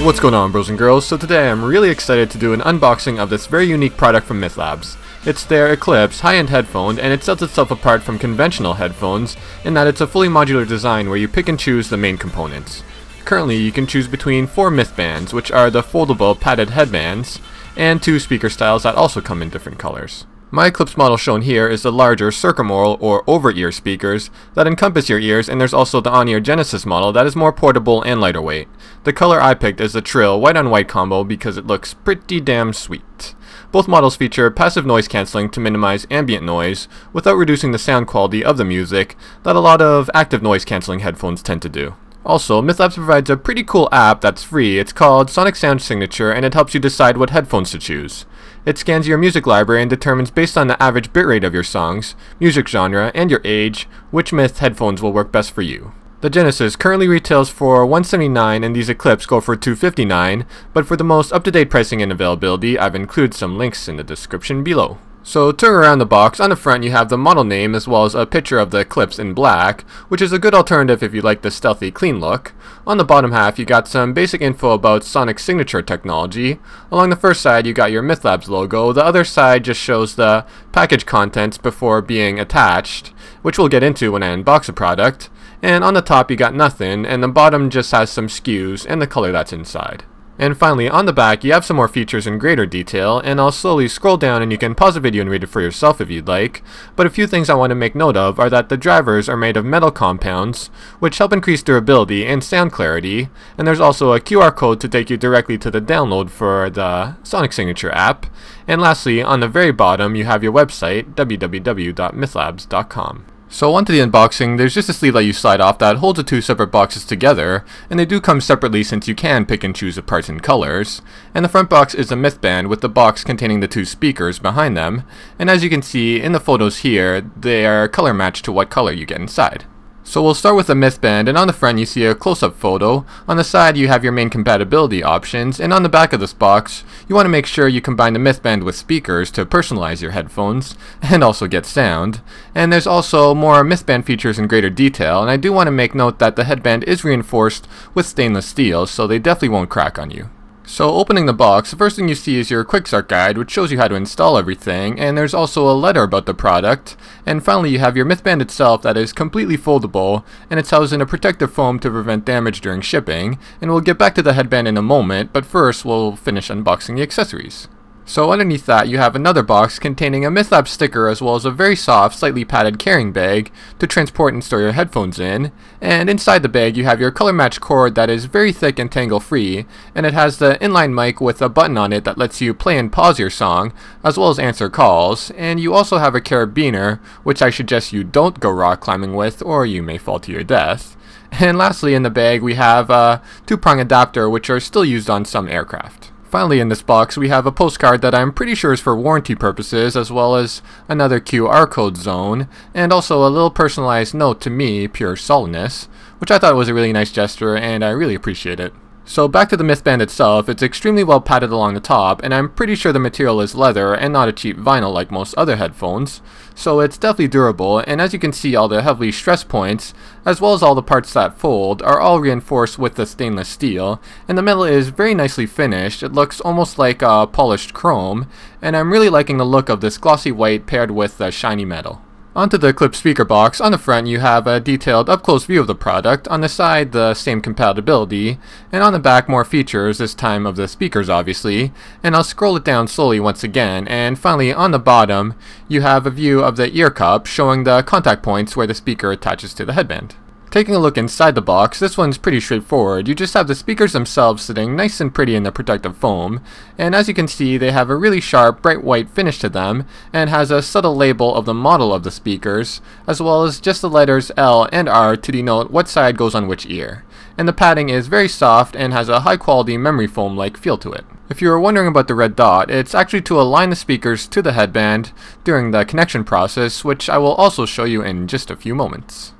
What's going on, bros and girls? So today I'm really excited to do an unboxing of this very unique product from Myth Labs. It's their Eclipse high-end headphone, and it sets itself apart from conventional headphones in that it's a fully modular design where you pick and choose the main components. Currently you can choose between 4 Mythbands, which are the foldable padded headbands, and 2 speaker styles that also come in different colors. My Eclipse model shown here is the larger circumaural or over-ear speakers that encompass your ears, and there's also the on-ear Genesis model that is more portable and lighter weight. The color I picked is the Trill white-on-white combo because it looks pretty damn sweet. Both models feature passive noise cancelling to minimize ambient noise without reducing the sound quality of the music that a lot of active noise cancelling headphones tend to do. Also, Myth Labs provides a pretty cool app that's free. It's called Sonic Sound Signature, and it helps you decide what headphones to choose. It scans your music library and determines, based on the average bitrate of your songs, music genre, and your age, which Myth headphones will work best for you. The Genesis currently retails for $179 and these Eclipse go for $259, but for the most up-to-date pricing and availability, I've included some links in the description below. So turn around the box, on the front you have the model name as well as a picture of the Eclipse in black, which is a good alternative if you like the stealthy clean look. On the bottom half you got some basic info about Sonic Signature technology. Along the first side you got your Myth Labs logo, the other side just shows the package contents before being attached, which we'll get into when I unbox the product. And on the top you got nothing, and the bottom just has some SKUs and the color that's inside. And finally, on the back, you have some more features in greater detail, and I'll slowly scroll down and you can pause the video and read it for yourself if you'd like. But a few things I want to make note of are that the drivers are made of metal compounds, which help increase durability and sound clarity, and there's also a QR code to take you directly to the download for the Sonic Signature app. And lastly, on the very bottom, you have your website, www.mythlabs.com. So onto the unboxing, there's just a sleeve that you slide off that holds the 2 separate boxes together, and they do come separately since you can pick and choose the parts and colors. And the front box is a Mythband with the box containing the 2 speakers behind them, and as you can see in the photos here, they are color matched to what color you get inside. So we'll start with the Mythband, and on the front you see a close-up photo. On the side you have your main compatibility options, and on the back of this box you want to make sure you combine the Mythband with speakers to personalize your headphones and also get sound. And there's also more Mythband features in greater detail, and I do want to make note that the headband is reinforced with stainless steel, so they definitely won't crack on you. So opening the box, the first thing you see is your quick start guide, which shows you how to install everything, and there's also a letter about the product. And finally you have your Mythband itself that is completely foldable, and it's housed in a protective foam to prevent damage during shipping. And we'll get back to the headband in a moment, but first we'll finish unboxing the accessories. So underneath that you have another box containing a Myth Labs sticker as well as a very soft, slightly padded carrying bag to transport and store your headphones in. And inside the bag you have your color matched cord that is very thick and tangle free, and it has the inline mic with a button on it that lets you play and pause your song as well as answer calls. And you also have a carabiner, which I suggest you don't go rock climbing with or you may fall to your death. And lastly in the bag we have a 2-prong adapter, which are still used on some aircraft. Finally in this box we have a postcard that I'm pretty sure is for warranty purposes, as well as another QR code zone, and also a little personalized note to me, PureSolidness, which I thought was a really nice gesture and I really appreciate it. So back to the Mythband itself, it's extremely well padded along the top, and I'm pretty sure the material is leather and not a cheap vinyl like most other headphones, so it's definitely durable. And as you can see, all the heavily stressed points, as well as all the parts that fold, are all reinforced with the stainless steel, and the metal is very nicely finished. It looks almost like polished chrome, and I'm really liking the look of this glossy white paired with the shiny metal. Onto the Eclipse speaker box, on the front you have a detailed up-close view of the product, on the side the same compatibility, and on the back more features, this time of the speakers obviously, and I'll scroll it down slowly once again. And finally on the bottom you have a view of the ear cup showing the contact points where the speaker attaches to the headband. Taking a look inside the box, this one's pretty straightforward. You just have the speakers themselves sitting nice and pretty in the protective foam, and as you can see they have a really sharp bright white finish to them, and has a subtle label of the model of the speakers, as well as just the letters L and R to denote what side goes on which ear. And the padding is very soft and has a high quality memory foam like feel to it. If you were wondering about the red dot, it's actually to align the speakers to the headband during the connection process, which I will also show you in just a few moments.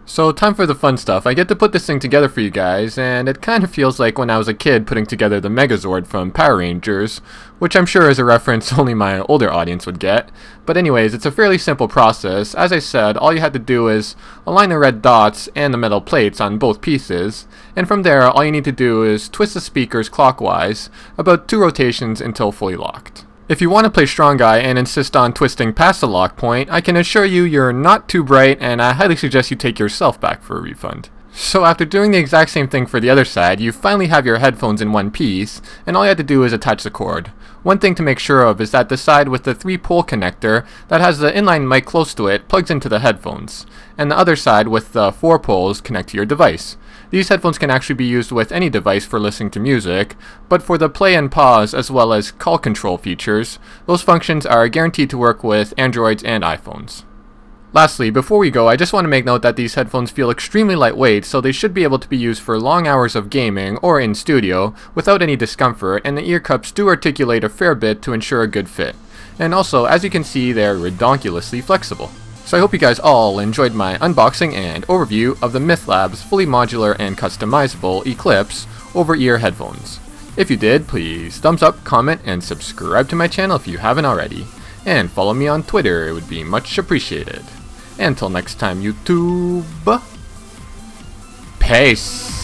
So time for the fun stuff. I get to put this thing together for you guys, and it kind of feels like when I was a kid putting together the Megazord from Power Rangers, which I'm sure is a reference only my older audience would get. But anyways, it's a fairly simple process. As I said, all you had to do is align the red dots and the metal plates on both pieces, and from there all you need to do is twist the speakers clockwise about 2 rotations until fully locked. If you want to play strong guy and insist on twisting past the lock point, I can assure you you're not too bright, and I highly suggest you take yourself back for a refund. So after doing the exact same thing for the other side, you finally have your headphones in one piece, and all you have to do is attach the cord. One thing to make sure of is that the side with the 3-pole connector that has the inline mic close to it plugs into the headphones, and the other side with the 4 poles connect to your device. These headphones can actually be used with any device for listening to music, but for the play and pause as well as call control features, those functions are guaranteed to work with Androids and iPhones. Lastly, before we go, I just want to make note that these headphones feel extremely lightweight, so they should be able to be used for long hours of gaming or in studio without any discomfort, and the ear cups do articulate a fair bit to ensure a good fit. And also, as you can see, they're redonkulously flexible. So I hope you guys all enjoyed my unboxing and overview of the Myth Labs fully modular and customizable Eclipse over-ear headphones. If you did, please thumbs up, comment, and subscribe to my channel if you haven't already. And follow me on Twitter, it would be much appreciated. Until next time, YouTube, peace!